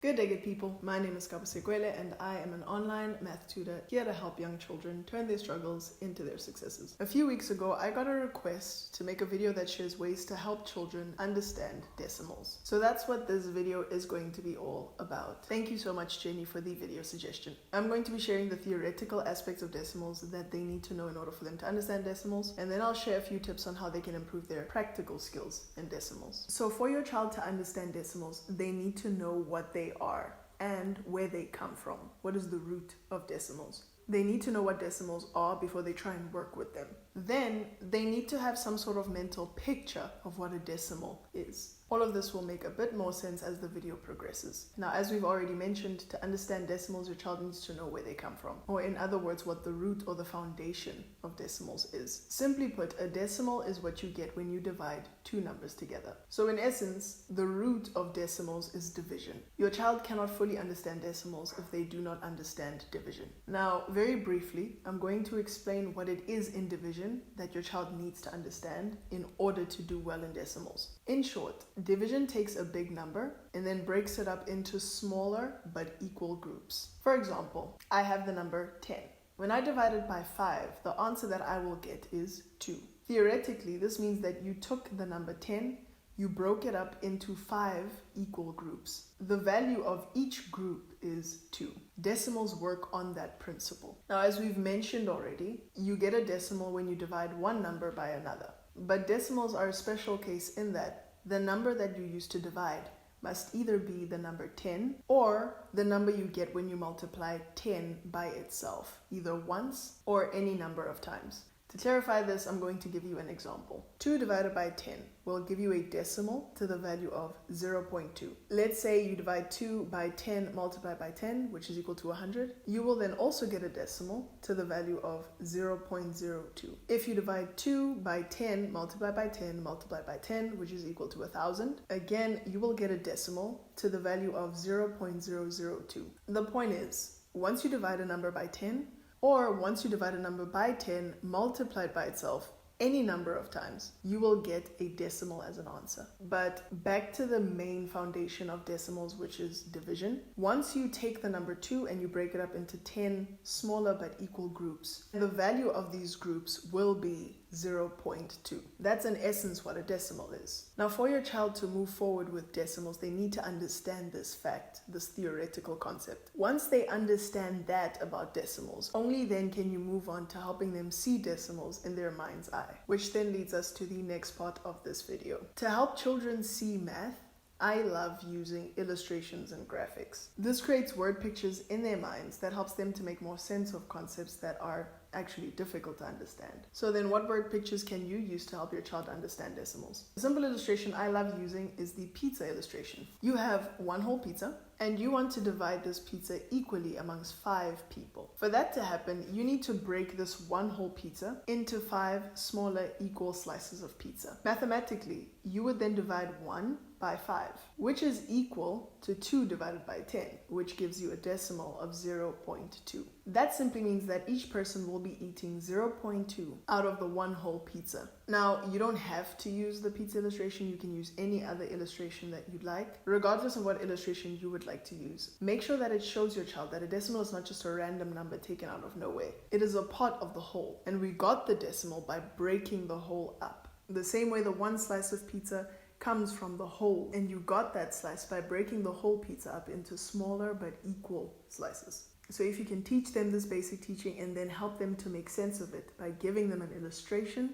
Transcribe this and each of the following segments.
Good day, good people. My name is Kabo Sekwele and I am an online math tutor here to help young children turn their struggles into their successes. A few weeks ago, I got a request to make a video that shares ways to help children understand decimals. So that's what this video is going to be all about. Thank you so much, Jenny, for the video suggestion. I'm going to be sharing the theoretical aspects of decimals that they need to know in order for them to understand decimals, and then I'll share a few tips on how they can improve their practical skills in decimals. So for your child to understand decimals, they need to know what they are and where they come from. What is the root of decimals? They need to know what decimals are before they try and work with them. Then they need to have some sort of mental picture of what a decimal is. All of this will make a bit more sense as the video progresses. Now, as we've already mentioned, to understand decimals, your child needs to know where they come from, or in other words, what the root or the foundation of decimals is. Simply put, a decimal is what you get when you divide two numbers together. So in essence, the root of decimals is division. Your child cannot fully understand decimals if they do not understand division. Now, very briefly, I'm going to explain what it is in division that your child needs to understand in order to do well in decimals. In short, division takes a big number and then breaks it up into smaller but equal groups. For example, I have the number 10. When I divide it by 5, the answer that I will get is 2. Theoretically, this means that you took the number 10, you broke it up into 5 equal groups. The value of each group is 2. Decimals work on that principle. Now, as we've mentioned already, you get a decimal when you divide one number by another. But decimals are a special case in that the number that you use to divide must either be the number 10 or the number you get when you multiply 10 by itself, either once or any number of times. To clarify this, I'm going to give you an example. 2 divided by 10 will give you a decimal to the value of 0.2. Let's say you divide 2 by 10 multiplied by 10, which is equal to 100. You will then also get a decimal to the value of 0.02. If you divide 2 by 10 multiplied by 10 multiplied by 10, which is equal to 1,000, again, you will get a decimal to the value of 0.002. The point is, once you divide a number by 10, or once you divide a number by 10 multiplied by itself any number of times, you will get a decimal as an answer. But back to the main foundation of decimals, which is division. Once you take the number 2 and you break it up into 10 smaller but equal groups, the value of these groups will be 0.2. That's in essence what a decimal is. Now, for your child to move forward with decimals, they need to understand this fact, this theoretical concept. Once they understand that about decimals, only then can you move on to helping them see decimals in their mind's eye. Which then leads us to the next part of this video. To help children see math, I love using illustrations and graphics. This creates word pictures in their minds that helps them to make more sense of concepts that are actually difficult to understand. So then what word pictures can you use to help your child understand decimals? A simple illustration I love using is the pizza illustration. You have one whole pizza and you want to divide this pizza equally amongst 5 people. For that to happen, you need to break this one whole pizza into 5 smaller equal slices of pizza. Mathematically, you would then divide 1 by 5, which is equal to 2 divided by 10, which gives you a decimal of 0.2. That simply means that each person will be eating 0.2 out of the one whole pizza. Now, you don't have to use the pizza illustration. You can use any other illustration that you'd like, regardless of what illustration you would like to use. Make sure that it shows your child that a decimal is not just a random number taken out of nowhere. It is a part of the whole, and we got the decimal by breaking the whole up. The same way the one slice of pizza comes from the whole, and you got that slice by breaking the whole pizza up into smaller but equal slices. So if you can teach them this basic teaching and then help them to make sense of it by giving them an illustration,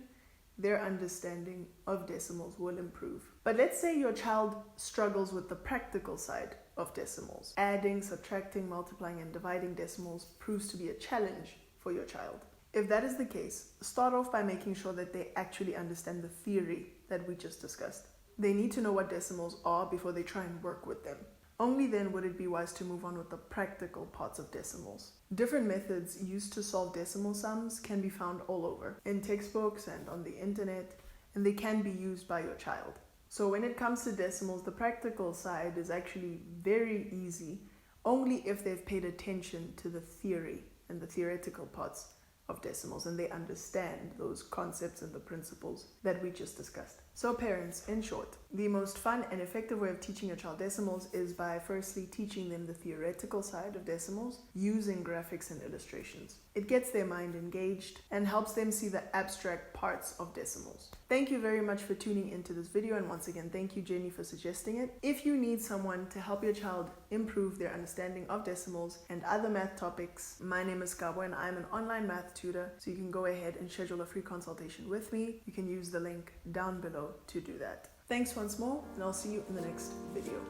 their understanding of decimals will improve. But let's say your child struggles with the practical side of decimals. Adding, subtracting, multiplying, and dividing decimals proves to be a challenge for your child. If that is the case, start off by making sure that they actually understand the theory that we just discussed. They need to know what decimals are before they try and work with them. Only then would it be wise to move on with the practical parts of decimals. Different methods used to solve decimal sums can be found all over, in textbooks and on the internet, and they can be used by your child. So when it comes to decimals, the practical side is actually very easy, only if they've paid attention to the theory and the theoretical parts of decimals and they understand those concepts and the principles that we just discussed. So parents, in short, the most fun and effective way of teaching your child decimals is by firstly teaching them the theoretical side of decimals using graphics and illustrations. It gets their mind engaged and helps them see the abstract parts of decimals. Thank you very much for tuning into this video, and once again, thank you Jenny for suggesting it. If you need someone to help your child improve their understanding of decimals and other math topics, my name is Gabo and I'm an online math tutor, so you can go ahead and schedule a free consultation with me. You can use the link down below to do that. Thanks once more, and I'll see you in the next video.